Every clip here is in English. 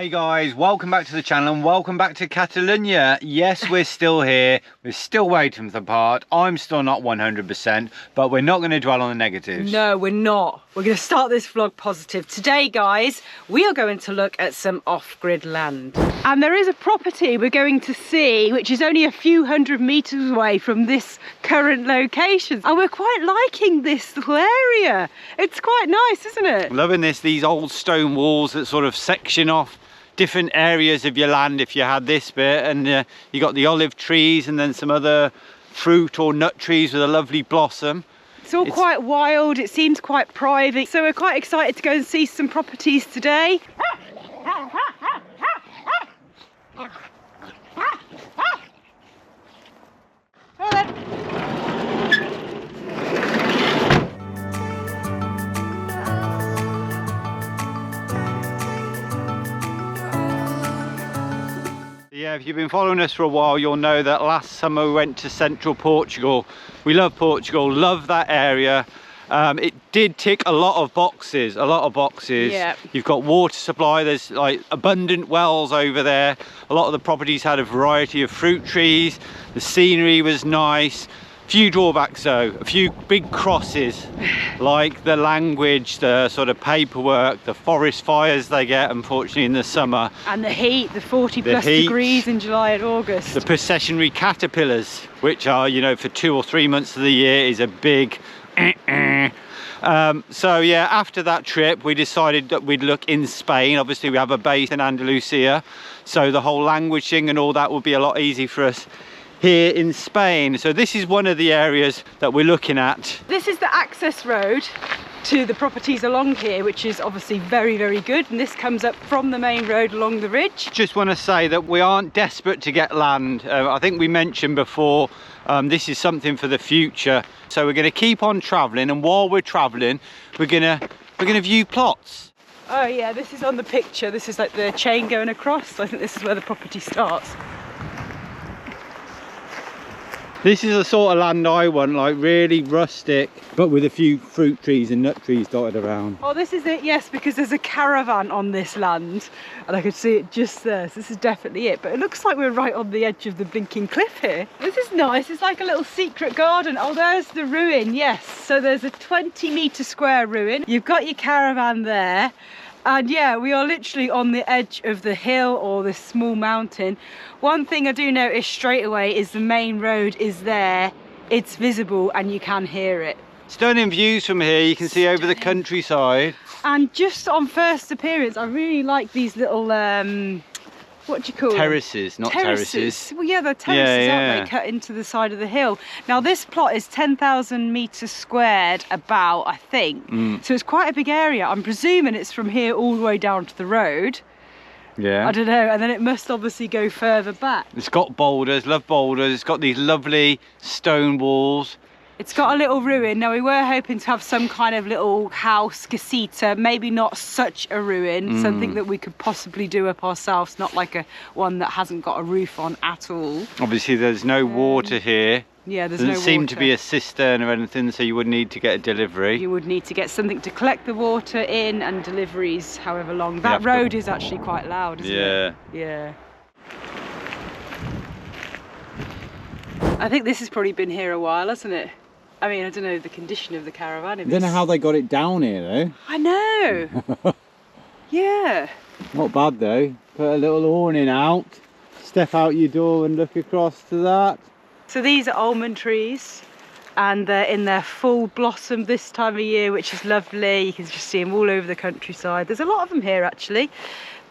Hey guys, welcome back to the channel and welcome back to Catalonia. Yes, we're still here. We're still waiting for the part. I'm still not 100%, but we're not going to dwell on the negatives. No, we're not. We're going to start this vlog positive. Today, guys, we are going to look at some off-grid land. And there is a property we're going to see, which is only a few hundred meters away from this current location. And we're quite liking this little area. It's quite nice, isn't it? Loving this, these old stone walls that sort of section off different areas of your land if you had this bit, and you got the olive trees and then some other fruit or nut trees with a lovely blossom. It's all quite wild, it seems quite private, so we're quite excited to go and see some properties today. Oh, then. Yeah, if you've been following us for a while, you'll know that last summer we went to central Portugal. We love Portugal, love that area. It did tick a lot of boxes, Yeah. You've got water supply, there's like abundant wells over there. A lot of the properties had a variety of fruit trees. The scenery was nice. Few drawbacks though, a few big crosses, like the language, the sort of paperwork, the forest fires they get unfortunately in the summer. And the heat, the 40 plus degrees in July and August. The processionary caterpillars, which are, you know, for 2 or 3 months of the year is a big so yeah, after that trip we decided that we'd look in Spain. Obviously we have a base in Andalucia, so the whole language thing and all that would be a lot easier for us here in Spain. So this is one of the areas that we're looking at. This is the access road to the properties along here, which is obviously very, very good, and this comes up from the main road along the ridge. Just want to say that we aren't desperate to get land. I think we mentioned before, this is something for the future, so we're going to keep on traveling, and while we're traveling we're gonna view plots. Oh yeah, this is on the picture. This is like the chain going across. I think this is where the property starts. This is the sort of land I want, like really rustic, but with a few fruit trees and nut trees dotted around. Oh, this is it, yes, because there's a caravan on this land, and I could see it just there, so this is definitely it. But it looks like we're right on the edge of the blinking cliff here. This is nice, it's like a little secret garden. Oh, there's the ruin, yes. So there's a 20-metre square ruin. You've got your caravan there. And yeah, we are literally on the edge of the hill or this small mountain. One thing I do notice straight away is the main road is there. It's visible and you can hear it. Stunning views from here. You can see over the countryside. And just on first appearance, I really like these little, what do you call them? Terraces, not terraces. Well, yeah, they're terraces, yeah. aren't they? Cut into the side of the hill. Now, this plot is 10,000 metres squared, about, I think. So it's quite a big area. I'm presuming it's from here all the way down to the road. Yeah. I don't know. And then it must obviously go further back. It's got boulders, love boulders. It's got these lovely stone walls. It's got a little ruin. Now, we were hoping to have some kind of little house, casita, maybe not such a ruin, something that we could possibly do up ourselves, not like one that hasn't got a roof on at all. Obviously, there's no water here. Yeah, there's no water. Doesn't seem to be a cistern or anything, so you would need to get a delivery. You would need to get something to collect the water in, and deliveries however long. That road is actually quite loud, isn't it? Yeah. I think this has probably been here a while, hasn't it? I mean, I don't know the condition of the caravan. I don't know how they got it down here though. I know. Yeah. Not bad though. Put a little awning out, step out your door and look across to that. So these are almond trees, and they're in their full blossom this time of year, which is lovely. You can just see them all over the countryside. There's a lot of them here actually.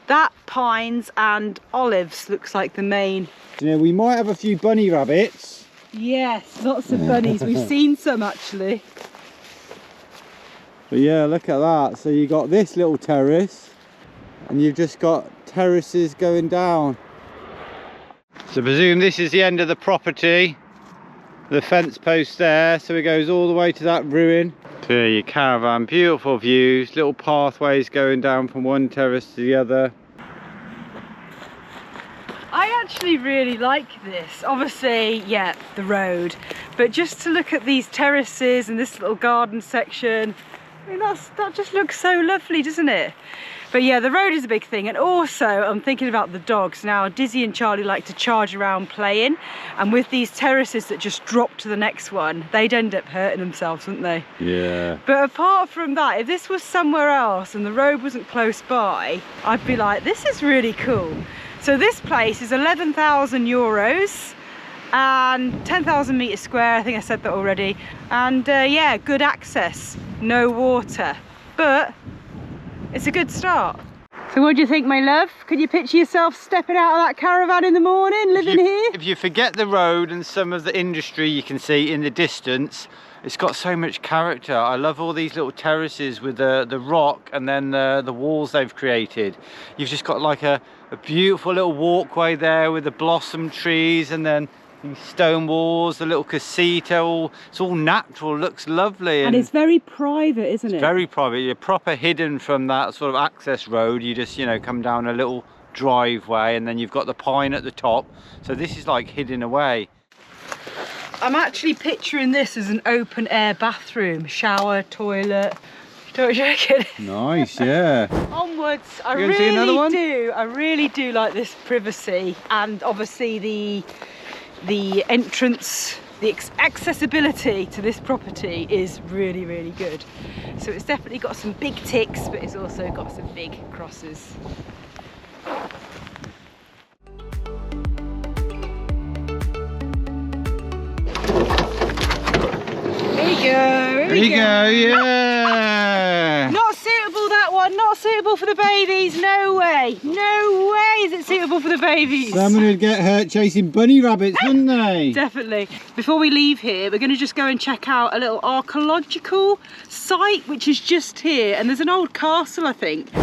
That pines and olives looks like the main. You know, we might have a few bunny rabbits. Yes, lots of bunnies. We've seen some actually. But yeah, look at that. So you got this little terrace, and you've just got terraces going down. So I presume this is the end of the property. The fence post there, so it goes all the way to that ruin. So your caravan, beautiful views, little pathways going down from one terrace to the other. I actually really like this. Obviously, yeah, the road, but just to look at these terraces and this little garden section, I mean, that just looks so lovely, doesn't it? But yeah, the road is a big thing, and also I'm thinking about the dogs. Now, Dizzee and Charlie like to charge around playing, and with these terraces that just drop to the next one, they'd end up hurting themselves, wouldn't they? Yeah. But apart from that, if this was somewhere else and the road wasn't close by, I'd be like, this is really cool. So this place is 11,000 euros and 10,000 meters square. I think I said that already. And yeah, good access, no water, but it's a good start. So what do you think, my love? Can you picture yourself stepping out of that caravan in the morning, living here? If you forget the road and some of the industry you can see in the distance, it's got so much character. I love all these little terraces with the rock and then the walls they've created. You've just got like a beautiful little walkway there with the blossom trees, and then these stone walls, the little casita, it's all natural, looks lovely. And it's very private, isn't it? It's very private. You're proper hidden from that sort of access road. You just, you know, come down a little driveway, and then you've got the pine at the top. So this is like hidden away. I'm actually picturing this as an open air bathroom, shower, toilet. Don't you reckon? Nice, yeah. Onwards. I You gonna see another one? really do like this privacy, and obviously the entrance, the accessibility to this property is really, really good. So it's definitely got some big ticks, but it's also got some big crosses. There you go, yeah. Not suitable, that one, not suitable for the babies, no way. No way is it suitable for the babies. Someone would get hurt chasing bunny rabbits, wouldn't they? Definitely. Before we leave here, we're going to just go and check out a little archaeological site, which is just here. And there's an old castle, I think. I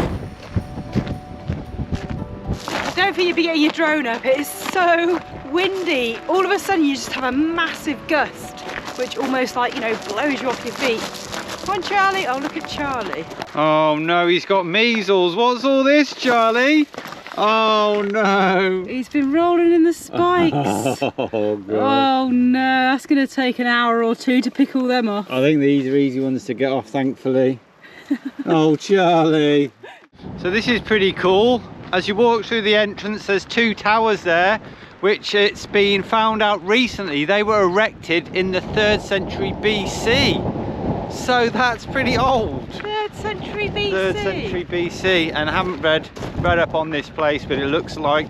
don't think you'd be getting your drone up. It is so windy. All of a sudden, you just have a massive gust, which almost, like, you know, blows you off your feet. Come on, Charlie. Oh, look at Charlie. Oh no, he's got measles. What's all this, Charlie? Oh no. He's been rolling in the spikes. Oh god. Oh no, that's going to take an hour or two to pick all them off. I think these are easy ones to get off, thankfully. Oh, Charlie. So this is pretty cool. As you walk through the entrance, there's two towers there, which it's been found out recently they were erected in the 3rd century BC. So that's pretty old. 3rd century BC. 3rd century BC, and I haven't read up on this place, but it looks like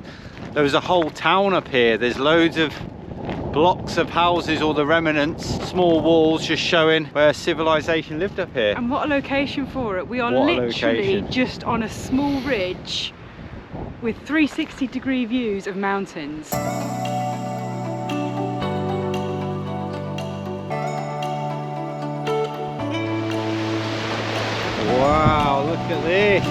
there was a whole town up here. There's loads of blocks of houses, or the remnants, small walls just showing where civilization lived up here. And what a location for it. We are What a literally location. just on a small ridge with 360-degree views of mountains. Wow, look at this.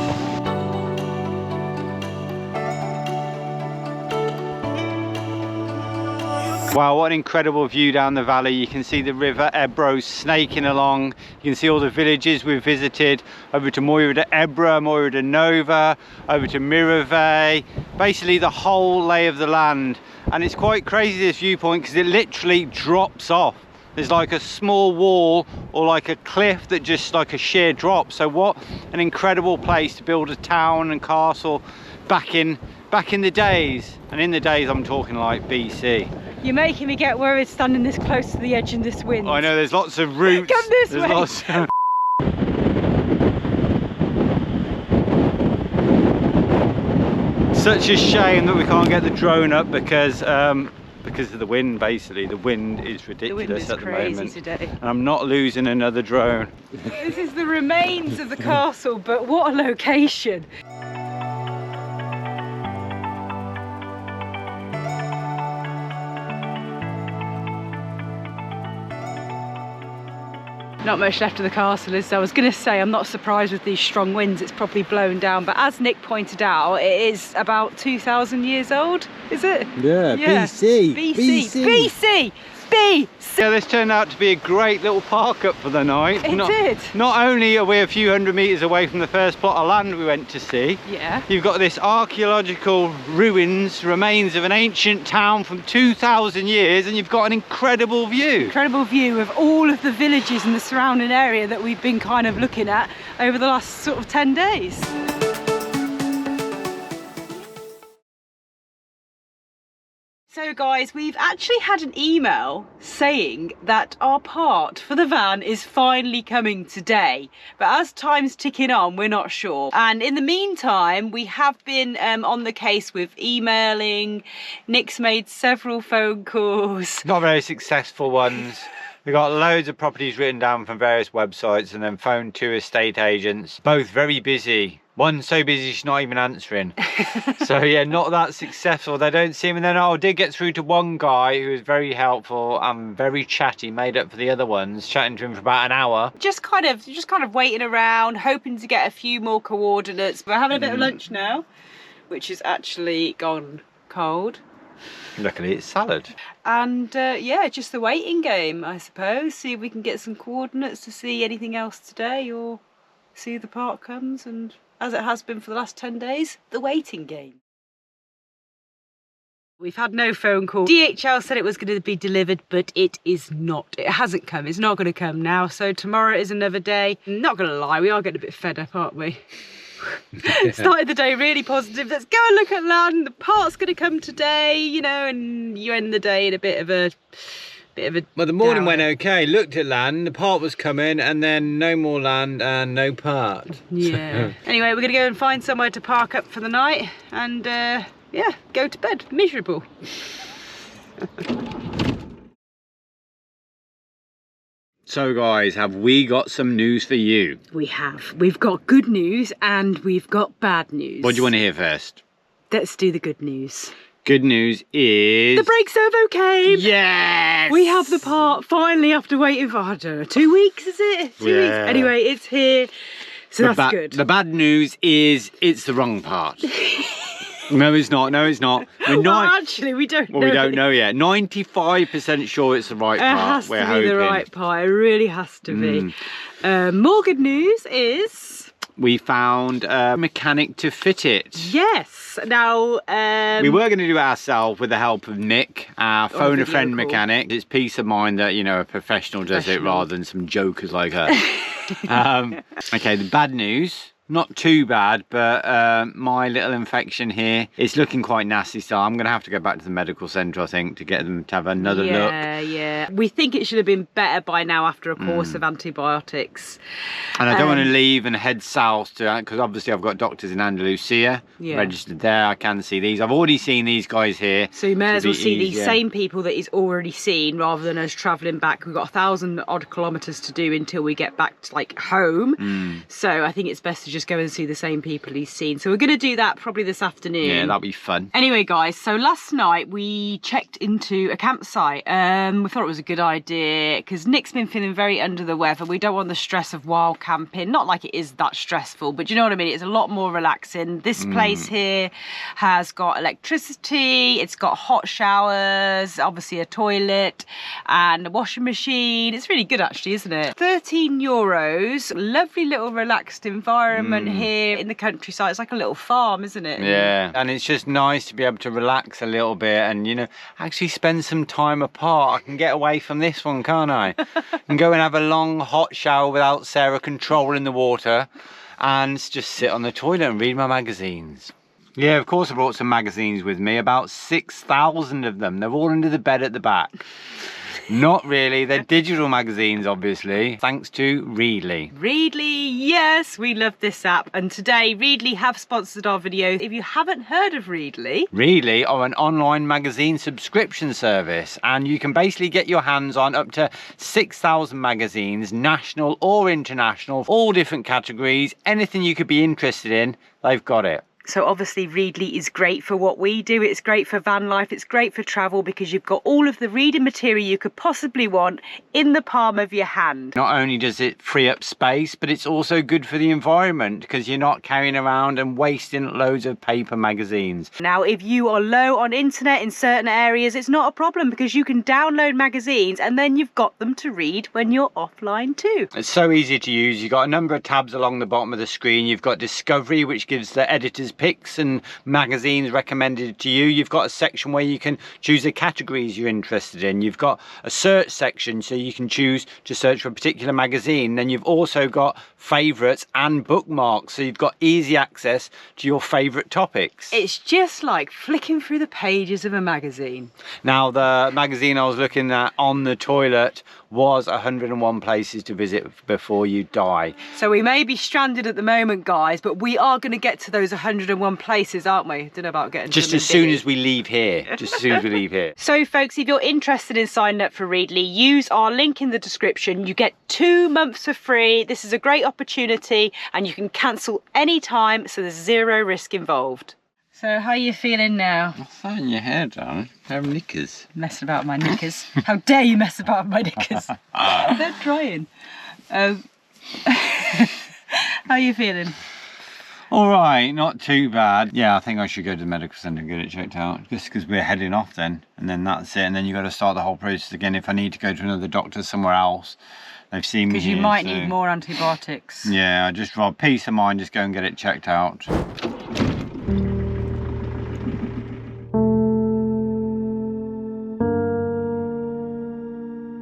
Wow, what an incredible view down the valley. You can see the river Ebro snaking along. You can see all the villages we've visited, over to Moira de Ebra, Moira de Nova, over to Mirave, basically the whole lay of the land. And it's quite crazy, this viewpoint, because it literally drops off. There's like a small wall or like a cliff that just like a sheer drop. So what an incredible place to build a town and castle back in the days. And in the days, I'm talking like BC. You're making me get worried standing this close to the edge in this wind. I know, there's lots of routes. Come this There's way. lots of... Such a shame that we can't get the drone up because of the wind. Basically, the wind is ridiculous. The wind is at the crazy moment. today. And I'm not losing another drone. This is the remains of the castle, but what a location. Not much left of the castle, is there? I was going to say, I'm not surprised with these strong winds, it's probably blown down, but as Nick pointed out, it is about 2,000 years old, is it? Yeah, BC. BC! Yeah, this turned out to be a great little park up for the night. It did. Not only are we a few hundred metres away from the first plot of land we went to see, Yeah. you've got this archaeological remains of an ancient town from 2,000 years, and you've got an incredible view. Incredible view of all of the villages in the surrounding area that we've been kind of looking at over the last sort of 10 days. So guys, we've actually had an email saying that our part for the van is finally coming today, but as time's ticking on, we're not sure. And in the meantime, we have been on the case with emailing. Nick's made several phone calls. Not very successful ones. We got loads of properties written down from various websites and then phoned 2 estate agents, both very busy. One so busy she's not even answering. So yeah, not that successful. They don't seem, and then I did get through to one guy who was very helpful and very chatty, made up for the other ones, chatting to him for about an hour. Just kind of waiting around, hoping to get a few more coordinates. We're having a bit of lunch now, which is actually gone cold. Luckily it's salad. And yeah, just the waiting game, I suppose. See if we can get some coordinates to see anything else today, or see if the part comes, and as it has been for the last 10 days, the waiting game. We've had no phone call. DHL said it was going to be delivered, but it is not. It hasn't come. It's not going to come now. So tomorrow is another day. Not going to lie, we are getting a bit fed up, aren't we? Started the day really positive. Let's go and look at land. The part's going to come today, you know, and you end the day in a bit of a well, the morning down. went okay. Looked at land, the part was coming, and then no more land and no part. Yeah. Anyway, we're gonna go and find somewhere to park up for the night, and yeah, go to bed miserable. So guys, have we got some news for you? We have. We've got good news and we've got bad news. What do you want to hear first? Let's do the good news. Good news is... the brake servo came! Yes! We have the part finally after waiting for, I don't know, 2 weeks, is it? 2 weeks? Anyway, it's here, so that's good. The bad news is it's the wrong part. No, it's not. No, it's not. Well, actually, we don't know. Well, we don't know yet. 95% sure it's the right part. It has to be the right part. It really has to be. More good news is... we found a mechanic to fit it. Yes. Now, we were going to do it ourselves with the help of Nick, our phone a friend local mechanic. It's peace of mind that, you know, a professional does it rather than some jokers like her. Okay, the bad news. Not too bad, but my little infection here is looking quite nasty, so I'm going to have to go back to the medical centre, I think, to get them to have another look. Yeah. We think it should have been better by now after a course of antibiotics. And I don't want to leave and head south to, because obviously I've got doctors in Andalucia registered there. I can see these. I've already seen these guys here. So you may as well see these same people that he's already seen rather than us travelling back. We've got 1,000 odd kilometres to do until we get back to like home. So I think it's best to just go and see the same people he's seen. So we're going to do that probably this afternoon. Yeah, that'll be fun. Anyway, guys, so last night we checked into a campsite. We thought it was a good idea because Nick's been feeling very under the weather. We don't want the stress of wild camping. Not like it is that stressful, but you know what I mean? It's a lot more relaxing. This place here has got electricity, it's got hot showers, obviously a toilet and a washing machine. It's really good actually, isn't it? €13. Lovely little relaxed environment here in the countryside. It's like a little farm, isn't it? Yeah, and it's just nice to be able to relax a little bit and, you know, actually spend some time apart. I can get away from this one, can't I? And go and have a long hot shower without Sarah controlling the water and just sit on the toilet and read my magazines. Yeah, of course I brought some magazines with me, about 6,000 of them. They're all under the bed at the back. Not really, they're digital magazines obviously, thanks to Readly. Readly, yes, we love this app, and today Readly have sponsored our video. If you haven't heard of Readly... Readly are an online magazine subscription service, and you can basically get your hands on up to 6,000 magazines, national or international, all different categories, anything you could be interested in, they've got it. So obviously Readly is great for what we do. It's great for van life. It's great for travel because you've got all of the reading material you could possibly want in the palm of your hand. Not only does it free up space, but it's also good for the environment because you're not carrying around and wasting loads of paper magazines. Now, if you are low on internet in certain areas, it's not a problem because you can download magazines and then you've got them to read when you're offline too. It's so easy to use. You've got a number of tabs along the bottom of the screen. You've got Discovery, which gives the editors there's picks and magazines recommended to you. You've got a section where you can choose the categories you're interested in. You've got a search section, so you can choose to search for a particular magazine. Then you've also got favorites and bookmarks, so you've got easy access to your favorite topics. It's just like flicking through the pages of a magazine. Now, the magazine I was looking at on the toilet was 101 places to visit before you die. So we may be stranded at the moment, guys, but we are going to get to those 101 places, aren't we? Don't know about getting just as soon as we leave here. Just as soon as we leave here. So folks, if you're interested in signing up for Readly, use our link in the description. You get 2 months for free. This is a great opportunity and you can cancel anytime, so there's 0 risk involved. So how are you feeling now? I'm throwing your hair down. They're knickers. Messing about with my knickers. How dare you mess about with my knickers? They're drying. How are you feeling? All right, not too bad. Yeah, I think I should go to the medical centre and get it checked out, just because we're heading off then, and then that's it, and then you've got to start the whole process again if I need to go to another doctor somewhere else. They've seen me. Because you might need more antibiotics. Yeah, I just rather peace of mind, just go and get it checked out.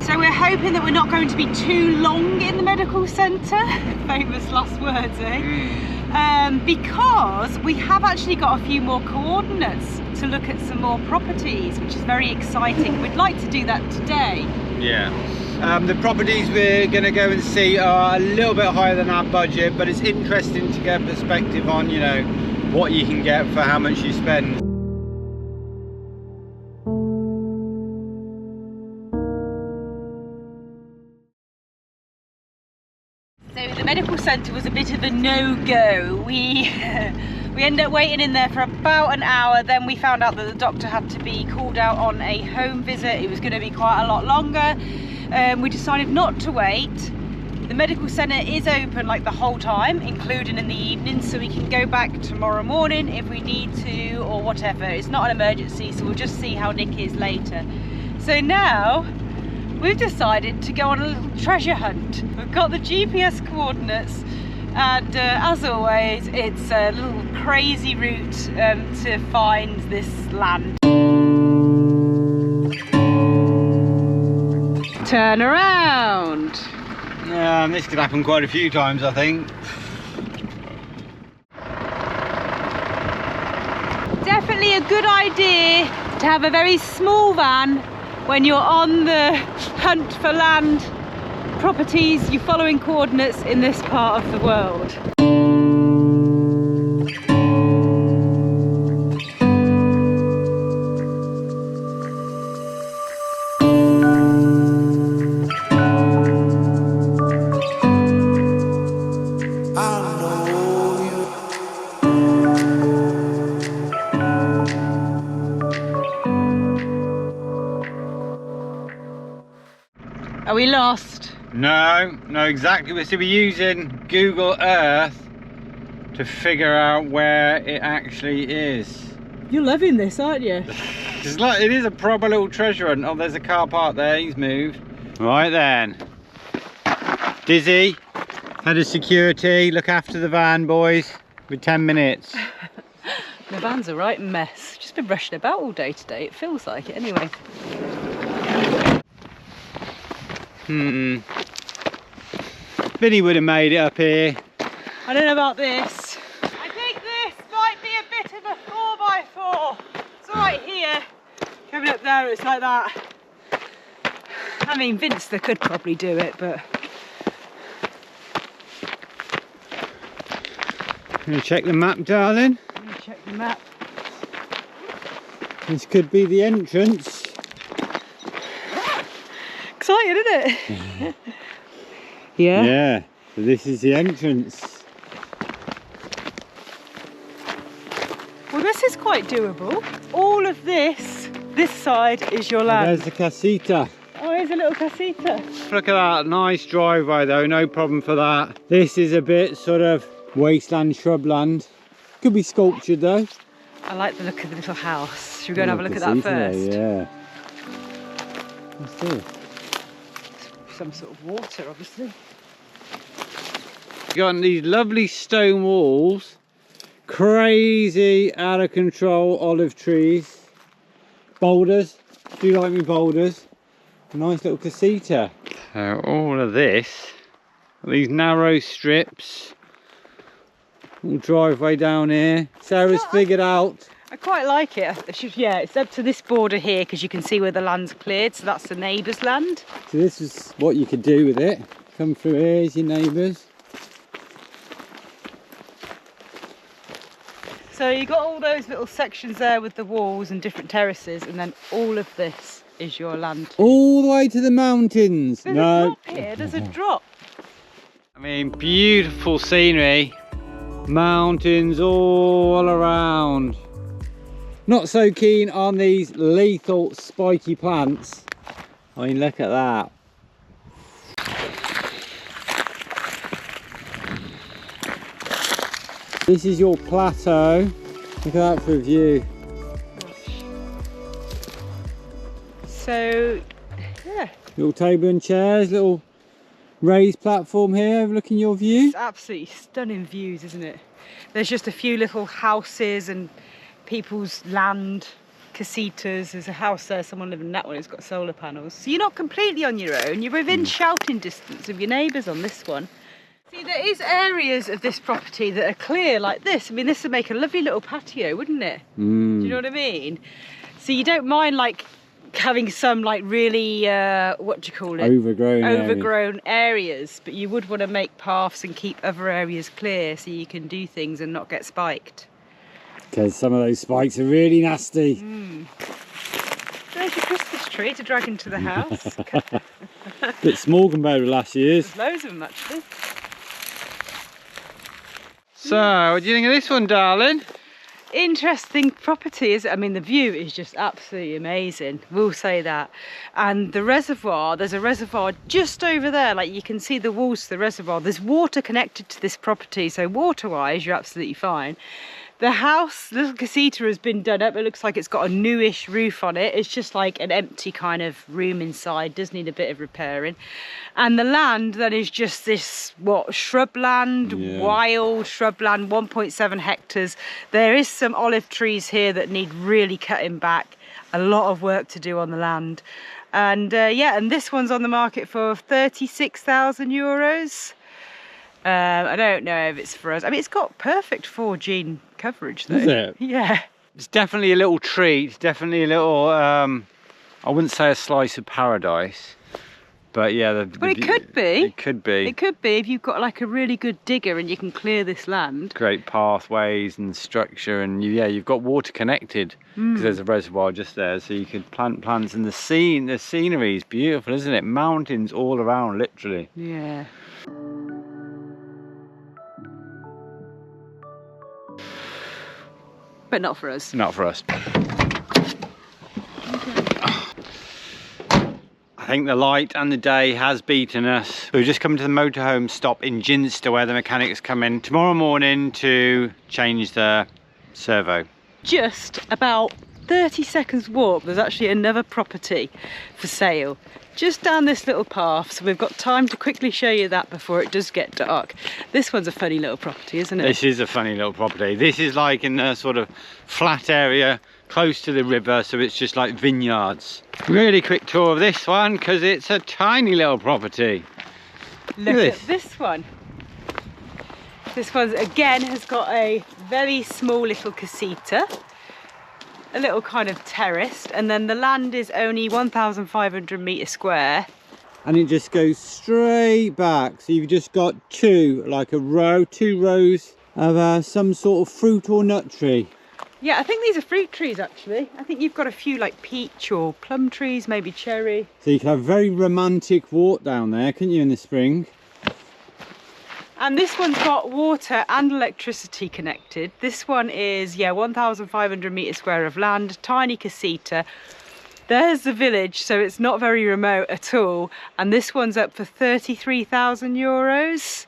So we're hoping that we're not going to be too long in the medical centre. Famous last words, eh? Because we have actually got a few more coordinates to look at some more properties, which is very exciting. We'd like to do that today. Yeah. The properties we're going to go and see are a little bit higher than our budget, but it's interesting to get a perspective on, you know, what you can get for how much you spend. So the medical centre was a bit of a no-go. We ended up waiting in there for about an hour, then we found out that the doctor had to be called out on a home visit. It was going to be quite a lot longer. We decided not to wait. The medical centre is open like the whole time, including in the evening, so we can go back tomorrow morning if we need to or whatever. It's not an emergency, so we'll just see how Nick is later. So now we've decided to go on a little treasure hunt. We've got the GPS coordinates, and as always, it's a little crazy route to find this land. Turn around. Yeah, this could happen quite a few times, I think. Definitely a good idea to have a very small van when you're on the hunt for land, properties, you're following coordinates in this part of the world. Are we lost? No, exactly. So we're using Google Earth to figure out where it actually is. You're loving this, aren't you? It's like, it is a proper little treasure hunt. Oh, there's a car park there, he's moved. Right then. Dizzee, head of security, look after the van, boys. With 10 minutes. The van's a right mess. Just been rushing about all day today, it feels like it anyway. Vinny would have made it up here. I don't know about this. I think this might be a bit of a 4x4. It's right here. Coming up there, it's like that. I mean, Vince could probably do it, but... Gonna check the map, darling. I'm gonna check the map. This could be the entrance. Exciting, isn't it? Yeah. Yeah, so this is the entrance. Well, this is quite doable. All of this side is your land. There's the casita. Oh, here's a little casita. Look at that, nice driveway though, no problem for that. This is a bit sort of wasteland, shrubland. Could be sculptured though. I like the look of the little house. Should we go and have a look at that first? Yeah. What's this? Some sort of water, obviously. Got these lovely stone walls, crazy out of control olive trees. Boulders, do you like me boulders? Nice little casita. So all of this, these narrow strips, little driveway down here. Sarah's figured out. I quite like it. Yeah, it's up to this border here because you can see where the land's cleared, so that's the neighbour's land. So this is what you could do with it. Come through here, is your neighbours. So you got all those little sections there with the walls and different terraces, and then all of this is your land. All the way to the mountains. There's no. a drop here, there's a drop. I mean, beautiful scenery. Mountains all around. Not so keen on these lethal spiky plants. I mean, look at that. This is your plateau. Look at that for a view. So, yeah. Little table and chairs, little raised platform here overlooking your view. It's absolutely stunning views, isn't it? There's just a few little houses and people's land, casitas. There's a house there, someone living in that one who's got solar panels. So you're not completely on your own. You're within shouting distance of your neighbours on this one. See, there is areas of this property that are clear like this. I mean, this would make a lovely little patio, wouldn't it? Do you know what I mean? So you don't mind having some really, what do you call it? Overgrown areas, but you would want to make paths and keep other areas clear so you can do things and not get spiked. Because some of those spikes are really nasty. There's your Christmas tree to drag into the house. Bit small compared with last year's. There's loads of them actually. So, what do you think of this one, darling? Interesting property, is it? I mean, the view is just absolutely amazing, we'll say that. And the reservoir, there's a reservoir just over there, like you can see the walls to the reservoir. There's water connected to this property, so water-wise, you're absolutely fine. The house, little casita, has been done up. It looks like it's got a newish roof on it. It's just like an empty kind of room inside. Does need a bit of repairing. And the land then is just this, shrubland, wild shrubland, 1.7 hectares. There is some olive trees here that need really cutting back. A lot of work to do on the land. And yeah, and this one's on the market for 36,000 euros. I don't know if it's for us. I mean, it's got perfect 4G coverage though. Is it? Yeah. It's definitely a little treat, definitely a little, I wouldn't say a slice of paradise, but yeah. But it could be. It could be. It could be if you've got like a really good digger and you can clear this land. Great pathways and structure, and you've got water connected because there's a reservoir just there, so you could plant plants, and the scenery is beautiful, isn't it? Mountains all around, literally. Yeah. But not for us. Not for us. I think the light and the day has beaten us. We've just come to the motorhome stop in Ginster where the mechanics come in tomorrow morning to change the servo. Just about 30 seconds walk, there's actually another property for sale. Just down this little path, so we've got time to quickly show you that before it does get dark. This one's a funny little property, isn't it? This is a funny little property. This is like in a sort of flat area close to the river, so it's just like vineyards. Really quick tour of this one because it's a tiny little property. Look at this one. This one again has got a very small little casita, a little kind of terrace, and then the land is only 1,500 metres square. And it just goes straight back, so you've just got two rows of some sort of fruit or nut tree. Yeah, I think these are fruit trees actually. I think you've got a few like peach or plum trees, maybe cherry. So you can have a very romantic walk down there, couldn't you, in the spring? And this one's got water and electricity connected. This one is, 1,500 metres square of land, tiny casita. There's the village, so it's not very remote at all. And this one's up for 33,000 euros.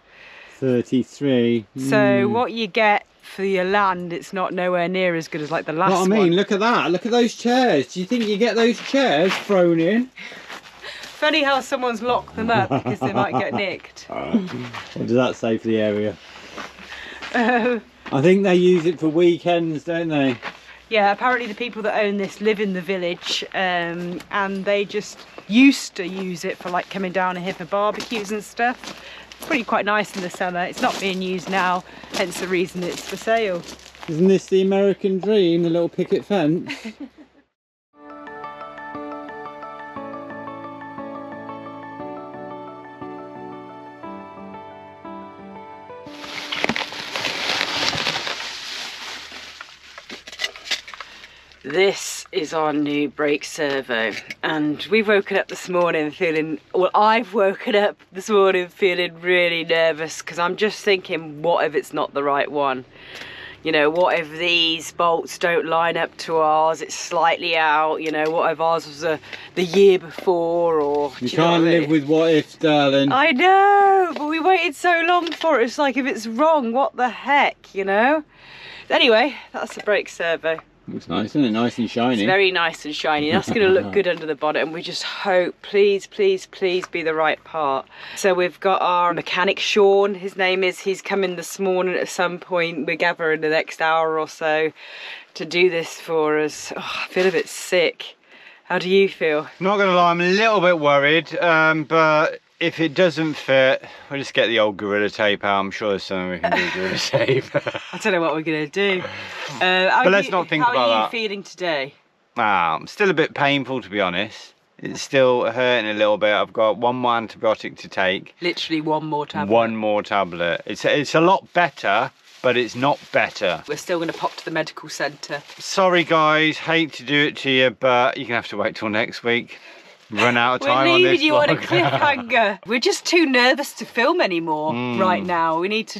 33. So what you get for your land, it's not nowhere near as good as like the last one. What I mean, look at that. Look at those chairs. Do you think you get those chairs thrown in? Funny how someone's locked them up because they might get nicked. What does that say for the area? I think they use it for weekends, don't they? Yeah, apparently the people that own this live in the village, and they just used to use it for like coming down here for barbecues and stuff. It's pretty quite nice in the summer. It's not being used now, hence the reason it's for sale. Isn't this the American dream, the little picket fence? This is our new brake servo, and we've woken up this morning feeling, well, I've woken up this morning feeling really nervous because I'm just thinking, what if it's not the right one? You know, what if these bolts don't line up to ours, it's slightly out, you know, what if ours was the year before, or... You can't live with what ifs, darling. I know, but we waited so long for it, it's like if it's wrong, what the heck, you know? Anyway, that's the brake servo. Looks nice, isn't it? Nice and shiny. It's very nice and shiny. That's going to look good under the bonnet, and we just hope, please, please, please be the right part. So we've got our mechanic, Sean, his name is. He's coming this morning at some point. We're gathering the next hour or so to do this for us. Oh, I feel a bit sick. How do you feel? Not going to lie, I'm a little bit worried, but if it doesn't fit, we'll just get the old Gorilla Tape out. I'm sure there's something we can do with Gorilla Tape. I don't know what we're going to do. But let's not think about that. How are you feeling today? I'm still a bit painful, to be honest. It's still hurting a little bit. I've got one more antibiotic to take. Literally one more tablet. One more tablet. It's a lot better, but it's not better. We're still going to pop to the medical centre. Sorry guys, hate to do it to you, but you're going to have to wait till next week. Run out of time on this vlog. We're leaving you on a cliffhanger. We're just too nervous to film anymore right now. We're going to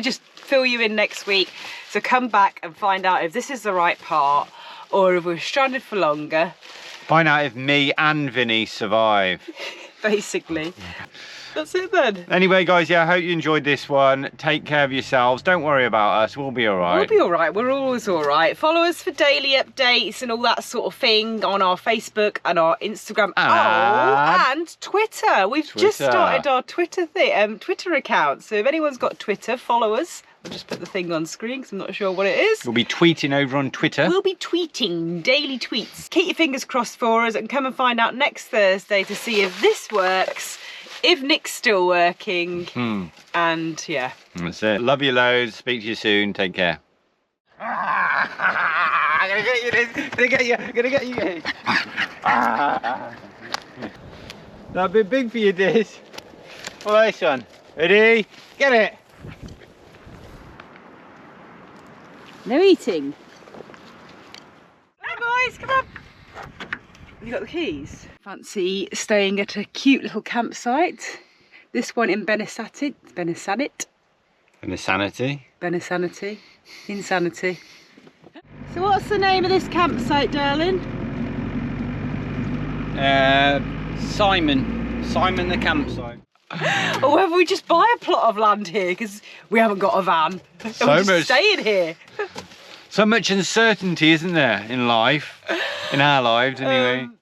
just fill you in next week. So come back and find out if this is the right part, or if we're stranded for longer. Find out if me and Vinny survive. Basically. That's it then. Anyway guys, yeah, I hope you enjoyed this one. Take care of yourselves. Don't worry about us. We'll be all right. We'll be all right. We're always all right. Follow us for daily updates and all that sort of thing on our Facebook and our Instagram. And Twitter. We've just started our Twitter account. So if anyone's got Twitter, follow us. I'll just put the thing on screen because I'm not sure what it is. We'll be tweeting over on Twitter. We'll be tweeting daily tweets. Keep your fingers crossed for us and come and find out next Thursday to see if this works. If Nick's still working, and yeah. That's it. Love you loads. Speak to you soon. Take care. I'm gonna get you this. Gonna get you. That'd be big for you, Diz. All right, son. Ready? Get it. No eating. Hey boys, come on. Have you got the keys? Fancy staying at a cute little campsite. This one in Benissanit. Insanity. So what's the name of this campsite, darling? Simon the campsite. Or whether we just buy a plot of land here because we haven't got a van. So we're just staying here. So much uncertainty, isn't there, in life? In our lives, anyway.